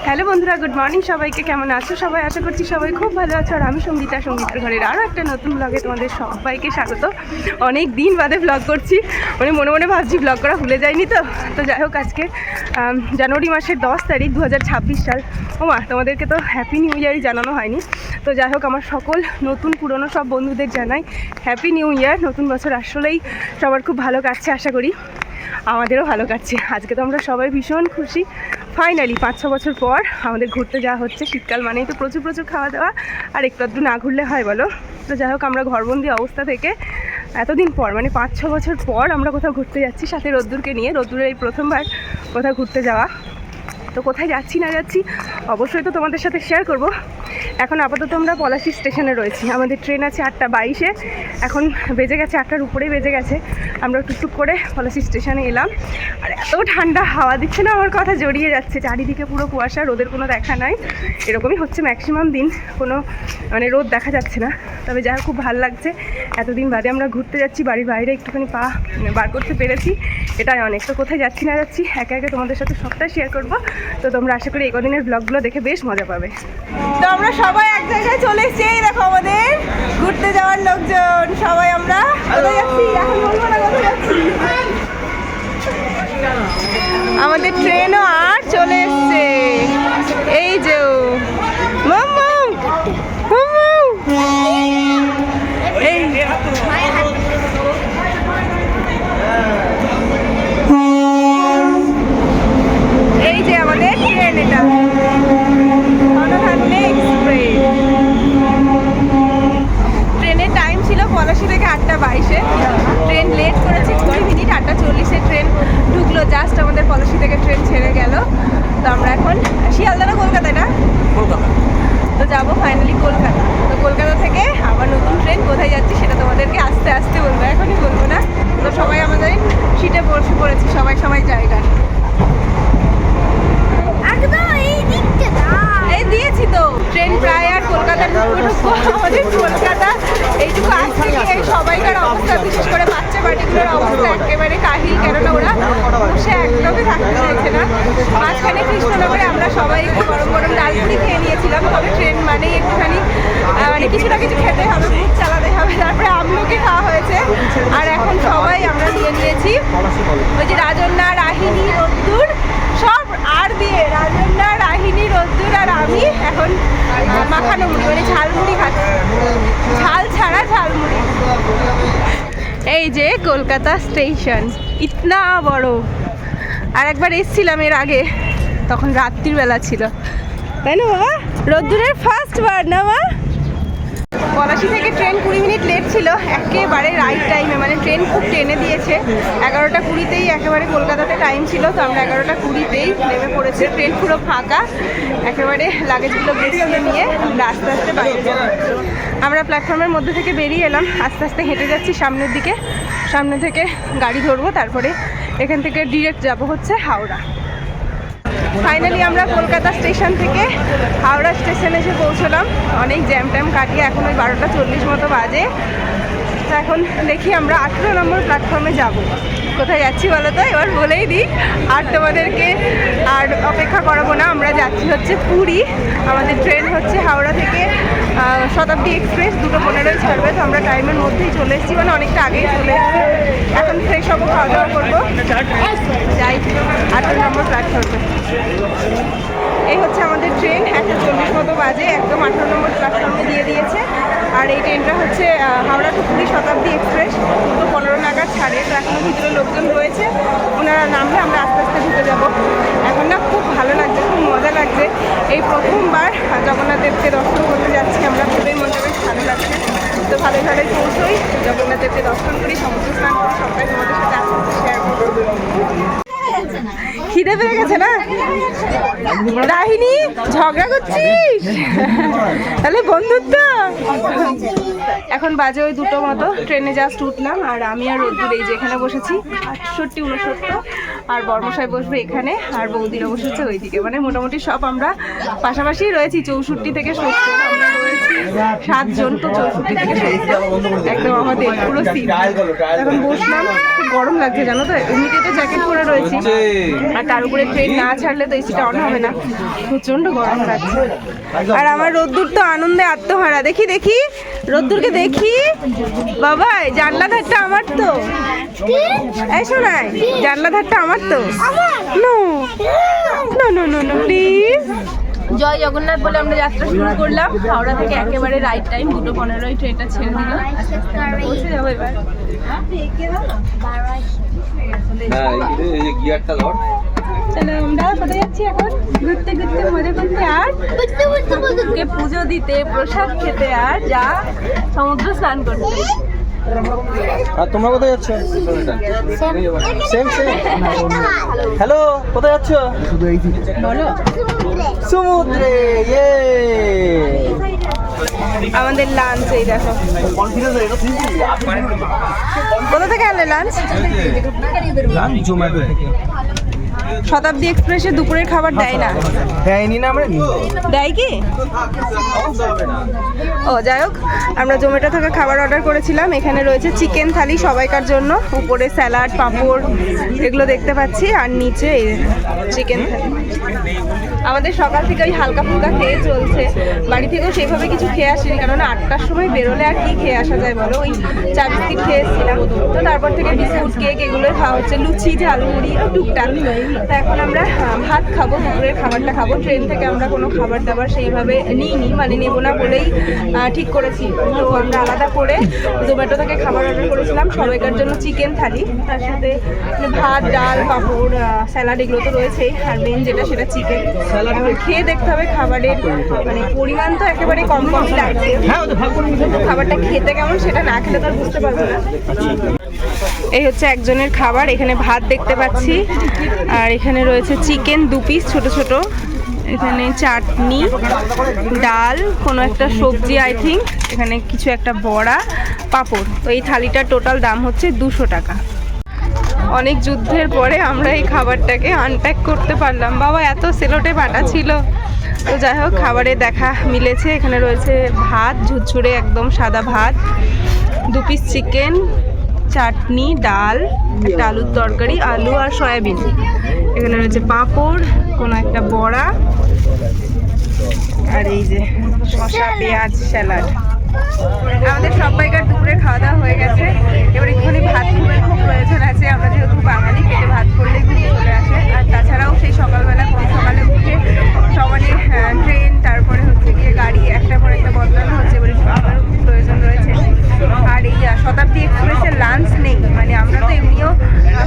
Hello বন্ধুরা, good morning সবাইকে। কেমন আছো সবাই? আশা করছি সবাই খুব ভালো আছো। আর আমি সঙ্গীতা, সঙ্গীতার ঘরের আরও একটা নতুন ব্লগে তোমাদের সবাইকে স্বাগত। অনেক দিন বাদে ব্লগ করছি, মনে মনে ভাবছি ব্লগ করা ভুলে যায়নি তো যাই হোক, আজকে জানুয়ারি মাসের 10 তারিখ 2026 সাল। মা তোমাদেরকে তো হ্যাপি নিউ ইয়ারই জানানো হয়নি। তো যাই হোক, আমার সকল নতুন পুরনো সব বন্ধুদের জানাই হ্যাপি নিউ ইয়ার। নতুন বছর আসলেই সবার খুব ভালো কাটছে, আশা করি আমাদেরও ভালো কাটছে। আজকে তো আমরা সবাই ভীষণ খুশি, ফাইনালি 5-6 বছর পর আমাদের ঘুরতে যাওয়া হচ্ছে। শীতকাল মানেই তো প্রচুর প্রচুর খাওয়া দাওয়া, আর একটু আধটু না ঘুরলে হয় বলো? তো যাই হোক, আমরা ঘরবন্দি অবস্থা থেকে এতদিন পর, মানে 5-6 বছর পর আমরা কোথাও ঘুরতে যাচ্ছি, সাথে রোদ্দুরকে নিয়ে। রোদ্দুরের এই প্রথমবার কোথাও ঘুরতে যাওয়া। তো কোথায় যাচ্ছি না যাচ্ছি অবশ্যই তো তোমাদের সাথে শেয়ার করব। এখন আপাতত আমরা পলাশী স্টেশনে রয়েছি। আমাদের ট্রেন আছে 8:22-এ, এখন বেজে গেছে 8টার উপরেই বেজে গেছে। আমরা টুকটুক করে পলাশী স্টেশনে এলাম, আর এত ঠান্ডা হাওয়া দিচ্ছে না, আমার কথা জড়িয়ে যাচ্ছে। চারিদিকে পুরো কুয়াশা, রোদের কোনো দেখা নাই। এরকমই হচ্ছে ম্যাক্সিমাম দিন, কোনো মানে রোদ দেখা যাচ্ছে না। তবে যাই হোক, খুব ভালো লাগছে। এতদিন বাদে আমরা ঘুরতে যাচ্ছি, বাড়ির বাইরে একটুখানি পা বার করতে পেরেছি, এটাই অনেক। তো কোথায় যাচ্ছি না যাচ্ছি একে একে তোমাদের সাথে সবটাই শেয়ার করবো। তো তোমরা আশা করি এই কদিনের ব্লগগুলো দেখে বেশ মজা পাবে। তো আমরা সবাই এক জায়গায় চলে এসেছি। এই দেখো আমাদের ঘুরতে যাওয়ার লোকজন সবাই। আমরা কোথায় যাচ্ছি এখন বলবো না, কোথায় যাচ্ছি। আমাদের ট্রেনও আর চলে এসছে। এই যে এই যে আমাদের ট্রেন, এটা ট্রেনের টাইম ছিল পলাশী থেকে 8:22-এ। ট্রেন লেট করেছে 20 মিনিট, 8:40-এ ট্রেন ঢুকলো। জাস্ট আমাদের পলাশী থেকে ট্রেন ছেড়ে গেল। তো আমরা এখন শিয়ালদা না কলকাতায়, না কলকাতা, তো যাবো ফাইনালি কলকাতা। তো কলকাতা থেকে আবার নতুন ট্রেন। কোথায় যাচ্ছি সেটা তোমাদেরকে আস্তে আস্তে বলবো, এখনই বলবো না। তো সবাই আমাদের সিটে বসে পড়েছি, সবাই সবাই জায়গা এই দিয়েছি। তো ট্রেন প্রায় আর কলকাতার ঢুকবো। আমাদের কলকাতা এইটুকু আসছে কি, এই সবাইকার অবস্থা, বিশেষ করে বাচ্চা বাড়িগুলোর অবস্থা একেবারে কাহিল। কেননা ওরা বসে একদমই থাকতে চাইছে না। মাঝখানে কৃষ্ণনগরে আমরা সবাই একটু গরম গরম ডালপুরি খেয়ে নিয়েছিলাম। তবে ট্রেন মানেই একটুখানি মানে কিছু না কিছু খেতে হবে, বুক চালাতে হবে। তারপরে আমলকি খাওয়া হয়েছে, আর এখন সবাই আমরা নিয়ে নিয়েছি ওই যে রাজন্যা, রাহিনী, রোদ্দুর সব আর দিয়ে। রাজন্যা, রাহিনী, রোদ্দুর আর আমি এখন মাখানো মুড়ি, মানে ঝালমুড়ি খাচ্ছি, ঝাল ছাড়া ঝালমুড়ি। এই যে কলকাতা স্টেশন, ইতনা বড়। আর একবার এসছিলাম এর আগে, তখন রাত্রির বেলা ছিল, তাই না বাবা? রোদ্দুরের ফার্স্ট বার না মা? পলাশী থেকে ট্রেন 20 মিনিট লেট ছিল, একেবারে রাইট টাইমে। মানে ট্রেন খুব টেনে দিয়েছে। 11:20-তেই একেবারে কলকাতাতে টাইম ছিল। তো আমরা 11:20-তেই নেমে পড়েছি। ট্রেন পুরো ফাঁকা, একেবারে লাগেজগুলো গুছিয়ে নিয়ে আমরা আস্তে আস্তে বাইরে যাব। আমরা প্ল্যাটফর্মের মধ্যে থেকে বেরিয়ে এলাম, আস্তে আস্তে হেঁটে যাচ্ছি সামনের দিকে। সামনে থেকে গাড়ি ধরবো, তারপরে এখান থেকে ডিরেক্ট যাব হচ্ছে হাওড়া। ফাইনালি আমরা কলকাতা স্টেশন থেকে হাওড়া স্টেশনে এসে পৌঁছলাম। অনেক জ্যাম ট্যাম কাটিয়ে এখন ওই 12:40 মতো বাজে। তো এখন দেখি আমরা 18 নম্বর প্ল্যাটফর্মে যাব। কোথায় যাচ্ছি বলো তো, এবার বলেই দিই, আর তোমাদেরকে আর অপেক্ষা করাবো না। আমরা যাচ্ছি হচ্ছে পুরী। আমাদের ট্রেন হচ্ছে হাওড়া থেকে শতাব্দী এক্সপ্রেস 2:15-য় ছাড়বে। তো আমরা টাইমের মধ্যেই চলে এসেছি, মানে অনেকটা আগেই চলে এসেছি। এখন ফ্রেশ হবো, খাওয়া দাওয়া করবো, যাই 18 নম্বর প্ল্যাটফর্মে। এই হচ্ছে আমাদের ট্রেন, 1:40 মতো বাজে, একদম 18 নম্বর প্ল্যাটফর্মে দিয়ে দিয়েছে। আর এই ট্রেনটা হচ্ছে হাওড়া টু পুরী শতাব্দী এক্সপ্রেস, 2:15 নাগাদ ছাড়ে। তো এখনও ভিতরে লোকজন রয়েছে, ওনারা নামলে আমরা আস্তে আস্তে ঢুকে যাব। এখন না খুব ভালো লাগছে, খুব মজা লাগছে। এই প্রথমবার জগন্নাথ দেবকে দর্শন করতে যাচ্ছি আমরা, খুবই মনটা বেশ ভালো লাগছে। তো ভালোই ভালোই পৌঁছোই, জগন্নাথ দেবকে দর্শন করি, সমুদ্র স্নান করি, সবটাই তোমাদের সাথে আস্তে আস্তে শেয়ার করবো। খিদে পেয়ে গেছে না রাহিনী, ঝগড়া করছিস? তাহলে বন্ধুত্ব। এখন বাজে ওই 2টো মতো, ট্রেনে জাস্ট উঠলাম। আর আমি আর রোদ্দুর এই যে এখানে বসেছি, 68, 69, আর বর্মশাই বসবে এখানে, আর বৌদিরা বসেছে ওইদিকে। মানে মোটামুটি সব আমরা পাশাপাশি রয়েছি। 64 থেকে 70 আমরা রয়েছি 7 জন। তো 64 থেকে 70 একদম আমাদের পুরো সিট। এখন বসলাম, খুব গরম লাগছে জানো তো, এমনিতে তো জ্যাকেট পরে রয়েছি আর তার উপরে ট্রেন না ছাড়লে তো এসিটা অন হবে না, প্রচন্ড গরম লাগছে। আর আমার রোদ্দুর তো আনন্দে আত্মহারা, দেখি দেখি রোদ্দুরকে দেখি। বাবা জানলা ধারটা আমার তো, এই শোনাই জানলা ধারটা আমার তো। No no no no no please. জয় জগন্নাথ বলে আমরা যাত্রা শুরু করলাম। হাওড়া থেকে একেবারে রাইট টাইম 2:15 ট্রেনটা ছেড়ে দিল, পৌঁছে যাবো এবার। চলো আমরা কোথায় যাচ্ছি এখন? ঘুরতে ঘুরতে মজা করতে আর পুজো দিতে, প্রসাদ খেতে আর যা সমুদ্র স্নান করতে। আর তোমরা কোথায় যাচ্ছ? Same same. হ্যালো, কোথায় যাচ্ছ? বলো। সমুদ্রে। ইয়ে আমাদের লাঞ্চ এই দেখো। কোথা থেকে আনলে লাঞ্চ? জোম্যাটো থেকে। শতাব্দী এক্সপ্রেসে দুপুরের খাবার দেয় না? দেয়নি না, আমরা দেয় কি? ও যাই হোক, আমরা জোম্যাটো থেকে খাবার অর্ডার করেছিলাম। এখানে রয়েছে চিকেন থালি সবাইকার জন্য, উপরে স্যালাড পাঁপড় এগুলো দেখতে পাচ্ছি, আর নিচে চিকেন থালি। আমাদের সকাল থেকে ওই হালকা ফুলকা খেয়ে চলছে, বাড়ি থেকেও সেইভাবে কিছু খেয়ে আসিনি, কারণ 8টার সময় বেরোলে আর কি খেয়ে আসা যায় বলো। ওই চা বিস্কিট খেয়ে এসেছিলাম, তো তারপর থেকে বিস্কুট কেক এগুলোই খাওয়া হচ্ছে, লুচি ঝালমুড়ি টুকটাক। তো এখন আমরা ভাত খাবো, দুপুরের খাবারটা খাবো। ট্রেন থেকে আমরা কোনো খাবার দাবার সেইভাবে নিইনি, মানে নেবো না বলেই ঠিক করেছি। তো আমরা আলাদা করে জোম্যাটো থেকে খাবার অর্ডার করেছিলাম সবাইকার জন্য, চিকেন থালি, তার সাথে ভাত ডাল পাঁপড় স্যালাড এগুলো তো রয়েছেই, আর মেন যেটা সেটা চিকেন। খেয়ে দেখতে হবে খাবারের মানে পরিমাণ তো একেবারে কম কমই লাগছে, খাবারটা খেতে কেমন সেটা না খেলে তো আর বুঝতে পারবো না। এই হচ্ছে একজনের খাবার, এখানে ভাত দেখতে পাচ্ছি, আর এখানে রয়েছে চিকেন 2 পিস ছোট ছোট, এখানে চাটনি ডাল কোনো একটা সবজি আই থিঙ্ক, এখানে কিছু একটা বড়া পাঁপড়। তো এই থালিটার টোটাল দাম হচ্ছে 200 টাকা। অনেক যুদ্ধের পরে আমরা এই খাবারটাকে আনপ্যাক করতে পারলাম। বাবা এত সেলোটে বাটা ছিল। তো যাই হোক, খাবারে দেখা মিলেছে। এখানে রয়েছে ভাত ঝুরঝুরে একদম সাদা ভাত, 2 পিস চিকেন, চাটনি ডাল, একটা আলুর তরকারি, আলু আর সয়াবিন, এখানে রয়েছে পাঁপড়, কোনো একটা বড়া, আর এই যে শসা পেঁয়াজ স্যালাড। আমাদের সবাইকার দুপুরে খাওয়া দাওয়া হয়ে গেছে, এবার একটুখানি ভাত ঘুমের খুব প্রয়োজন আছে। আমরা যেহেতু বাঙালি, পেটে ভাত করলে ঘুম চলে আসে। আর তাছাড়াও সেই সকালবেলা খুব সকালে উঠে সবারই ট্রেন, তারপরে হচ্ছে গিয়ে গাড়ি একটার পর একটা বদলানো হচ্ছে, এবার একটু আমার খুব প্রয়োজন রয়েছে। আর এই শতাব্দী এক্সপ্রেসের লাঞ্চ নেই, মানে আমরা তো এমনিও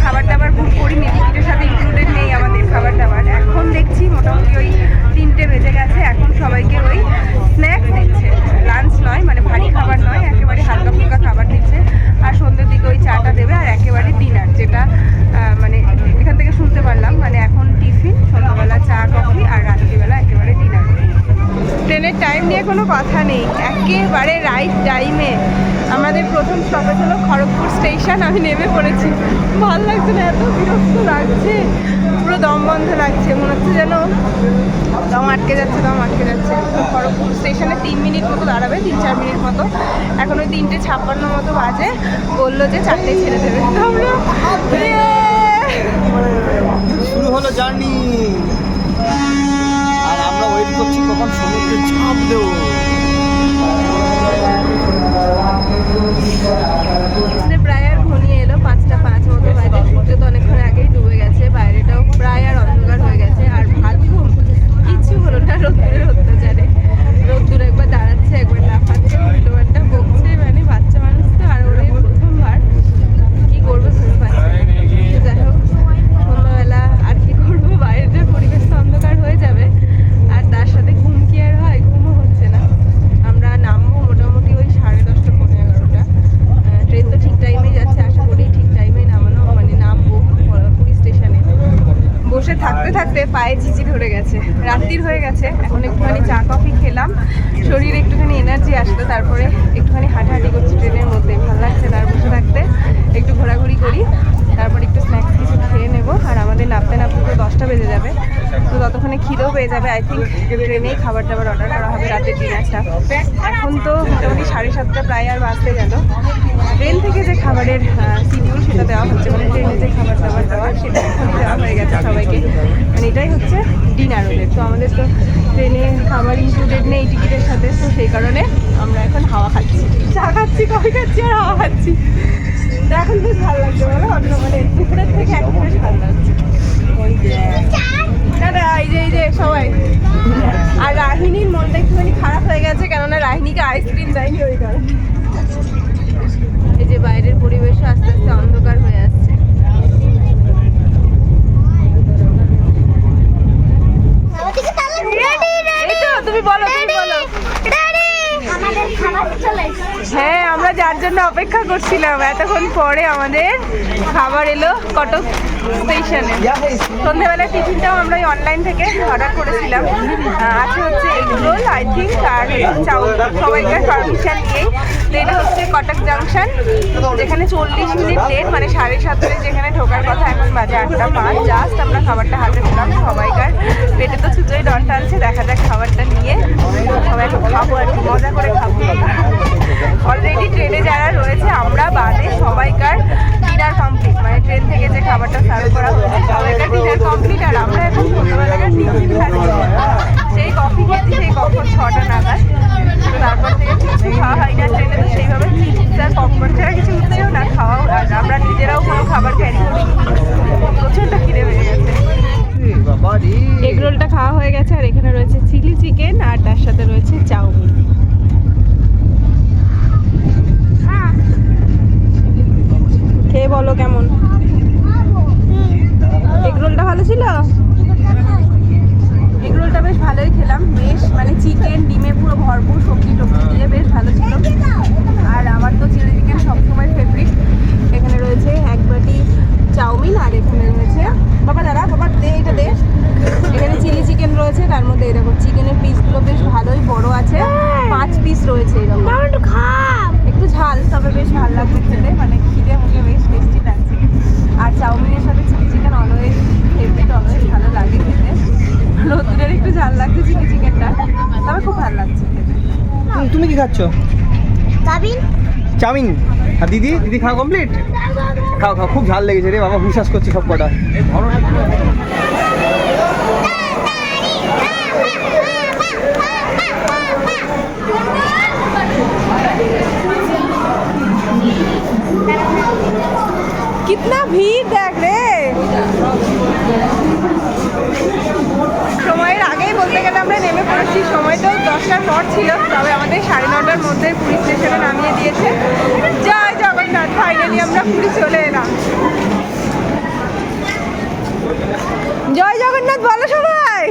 খাবার দাবার বুক করি, টিকিটের সাথে ইনক্লুডেড নেই আমাদের খাবার দাবার। এখন দেখছি মোটামুটি ওই 3টে বেজে গেছে, এখন সবাইকে ওই স্ন্যাক্স দিচ্ছে, লাঞ্চ নয়, মানে ভারী খাবার নয়, একেবারে হালকা ফুলকা খাবার দিচ্ছে। আর সন্ধ্যের দিকে ওই চাটা দেবে, আর একেবারে ডিনার, যেটা মানে এখান থেকে শুনতে পারলাম, মানে এখন টিফিন, সন্ধ্যাবেলা চা কফি, আর রাত্রিবেলা একেবারে ডিনার। ট্রেনের টাইম নিয়ে কোনো কথা নেই, একেবারে রাইট টাইমে। আমাদের প্রথম স্টপেজ হলো খড়গপুর স্টেশন, আমি নেমে পড়েছি। ভালো লাগছে না, এত বিরক্ত লাগছে, পুরো দম বন্ধ লাগছে, মনে হচ্ছে যেন দম আটকে যাচ্ছে দম আটকে যাচ্ছে। খড়গপুর স্টেশনে 3 মিনিট মতো দাঁড়াবে, 3-4 মিনিট মতো। এখন ওই 3:56 মতো বাজে, বললো যে 4টায় ছেড়ে দেবে। তো আমরা শুরু হলো জার্নি, আর আমরা ওয়েট করছি কখন সমুদ্রে ঝাঁপ দেবো। প্রায় আর ঘনিয়ে এলো, 5:05 মতো বাজে। সূর্য তো অনেকক্ষণ আগেই ডুবে গেছে, বাইরেটাও প্রায় আর অন্ধকার হয়ে গেছে। আর ভাত ঘুম কিচ্ছু হলো না রোদ্দুরের অত্যাচারে। রোদ্দুর একবার দাঁড়াচ্ছে, একবার লাফাচ্ছে, উল্টোপাল্টা বকছে, মানে বাচ্চা মানুষ তো, আর ওদের প্রথমবার কি করবে ভুল পাচ্ছে। যাই হোক, সন্ধ্যাবেলা আর কি করবো, বাইরেটার পরিবেশ তো অন্ধকার হয়ে যাবে, আর তার সাথে ঘুম কি আর হয়, ঘুমও হচ্ছে না। আমরা নামবো মোটামুটি ওই 10:30 পৌনে 11টা। ট্রেন তো ঠিক টাইমেই যাচ্ছে, আশা করি ঠিক টাইমেই নামানো, মানে নামবো পুরী স্টেশনে। বসে থাকতে থাকতে পায়ে ঝিঝি ধরে গেছে, রাত্রির হয়ে গেছে। এখন একটুখানি চা কফি খেলাম, শরীরে একটুখানি এনার্জি আসলো, তারপরে একটুখানি হাঁটাহাঁটি করছি ট্রেনের মধ্যে, ভালো লাগছে না আর বসে থাকতে, একটু ঘোরাঘুরি করি। তারপর একটু স্ন্যাক্স কিছু খেয়ে নেবো। আর আমাদের নামতে নামতে তো 10টা বেজে যাবে, তো ততক্ষণে খিদেও পেয়ে যাবে। আই থিঙ্ক ট্রেনেই খাবার দাবার অর্ডার করা হবে রাতের ডিনারটা। এখন তো মোটামুটি 7:30 প্রায় আর বাজতে গেল। ট্রেন থেকে যে খাবারের শিডিউল সেটা দেওয়া হচ্ছে, মানে ট্রেনে যে খাবার দাবার দেওয়া সেটা এখনই দেওয়া হয়ে গেছে সবাইকে। মানে এটাই হচ্ছে ডিনার ওদের। তো আমাদের তো ট্রেনে খাবার ইনক্লুডেড নেই টিকিটের সাথে, তো সেই কারণে আমরা এখন হাওয়া খাচ্ছি, চা খাচ্ছি, কফি খাচ্ছি আর হাওয়া খাচ্ছি। তো এখন বেশ ভালো লাগছে, বলো অন্য মানে দুপুরের থেকে এখন বেশ ভালো লাগছে। দাদা এই যে সবাই। আর রাহিনীর মনটা একটুখানি খারাপ হয়ে গেছে, কেননা রাহিনীকে আইসক্রিম দেয়নি ওই কারণে। এই যে বাইরের পরিবেশও আস্তে আস্তে অন্ধকার হয়ে আসছে। এই তো তুমি বলো। হ্যাঁ, আমরা যার জন্য অপেক্ষা করছিলাম এতক্ষণ পরে আমাদের খাবার এলো কটক স্টেশনে। সন্ধ্যেবেলার টিফিনটাও আমরা অনলাইন থেকে অর্ডার করেছিলাম। আছে হচ্ছে এগ রোল আই থিঙ্ক, আর চাউমিন, সবাইকার পারমিশন নিয়েই। তো এটা হচ্ছে কটক জাংশন, যেখানে 40 মিনিট লেট, মানে 7:30 যেখানে ঢোকার কথা, এখন বাজে 8:05। জাস্ট আমরা খাবারটা হাতে পেলাম। সবাইকার পেটে তো ছুঁচোই ডর টানছে, দেখা যাক খাবারটা নিয়ে সবাই খাবো আর কি, মজা করে খাবো। অলরেডি ট্রেনে যারা রয়েছে আমরা বাদে সবাইকার ডিনার কমপ্লিট, মানে ট্রেন থেকে যে খাবারটা সার্ভ করা হয়েছে সবাইকার ডিনার কমপ্লিট। আর আমরা এখন সন্ধ্যাবেলাকার টিফিন খাচ্ছি, সেই কফি খেয়েছি সেই কখন 6টা নাগাদ। তারপর থেকে কিছু খাওয়া হয় না ট্রেনে, তো সেইভাবে চিপস আর পপকর্ন ছাড়া কিছু উঠছেও না খাওয়াও। আর আমরা নিজেরাও কোনো খাবার ক্যারি করিনি, প্রচণ্ড খিদে পেয়ে গেছে। এগ রোলটা খাওয়া হয়ে গেছে, আর এখানে রয়েছে চিলি চিকেন, আর তার সাথে রয়েছে চাউমিন। খেয়ে বলো কেমন। এগ রোলটা ভালো ছিল? এগ রোলটা বেশ ভালোই খেলাম, বেশ মানে চিকেন ডিমে পুরো ভরপুর, সবজি টবজি দিয়ে বেশ ভালো ছিল। আর আমার তো চিলি চিকেন সবসময় ফেভারিট। এখানে রয়েছে এক বাটি চাউমিন, আর এখানে রয়েছে বাবা দে এটা দে। এখানে চিলি চিকেন রয়েছে, তার মধ্যে এরকম চিকেনের পিসগুলো বেশ ভালোই বড় আছে, 5 পিস রয়েছে এরকম। একটু ঝাল, তবে বেশ ভালো লাগছে খেতে, মানে খিদে মুখে বেশ টেস্টি লাগছে। আর চাউমিনের সাথে chilli chicken always favourite, always ভালো লাগে খেতে। রোদ্দুরের একটু ঝাল লাগছে চিলি চিকেনটা, তবে খুব ভালো লাগছে খেতে। তুমি কি খাচ্ছ? চাউমিন। আর দিদি খাওয়া কমপ্লিট? খাও, খুব ঝাল লেগেছে রে বাবা, বিশ্বাস করছি সব কটা। कितना ভিড় দেখ রে। সময়ের আগেই বলতে গেলে আমরা নেমে পড়েছি, সময় তো 10টার পর ছিল, তবে আমাদের 9:30টার মধ্যে পুরী স্টেশনে নামিয়ে দিয়েছে। জয় জগন্নাথ, ফাইনালি আমরা পুরী চলে এলাম। জয় জগন্নাথ বলো সবাই।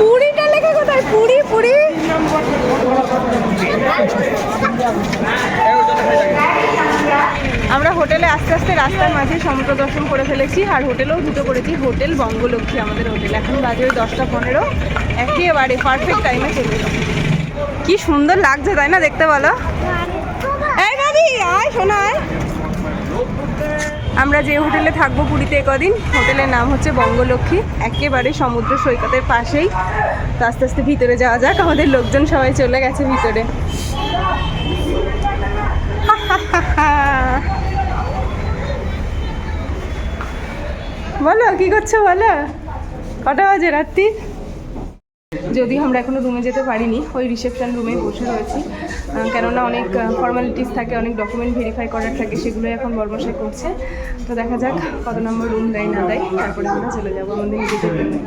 পুরীটা লেখা কোথায়? পুরী। আমরা হোটেলে আস্তে আস্তে রাস্তার মাঝে সমুদ্র দর্শন করে ফেলেছি, আর হোটেলেও দুটো করেছি। হোটেল বঙ্গলক্ষ্মী আমাদের হোটেল। এখন বাজে ওই 10:15, একেবারে পারফেক্ট টাইমে চলে এলাম। কি সুন্দর লাগছে তাই না দেখতে, বলো। এই দাদি আয় শোনা আয়। আমরা যে হোটেলে থাকবো পুরীতে কদিন, হোটেলের নাম হচ্ছে বঙ্গলক্ষ্মী, একেবারে সমুদ্র সৈকতের পাশেই। তো আস্তে আস্তে ভিতরে যাওয়া যাক, আমাদের লোকজন সবাই চলে গেছে ভিতরে। বলো কি করছো, বলো কটা বাজে রাত্রি? যদি আমরা এখনো রুমে যেতে পারিনি, ওই রিসেপশন রুমেই বসে রয়েছি, কেননা অনেক ফর্মালিটিস থাকে, অনেক ডকুমেন্ট ভেরিফাই করার থাকে, সেগুলোই এখন বর্মশাই করছে। তো দেখা যাক কত নম্বর রুম দেয় না দেয়, তারপরে আমরা চলে যাবো আমাদের নিজেদের রুমে।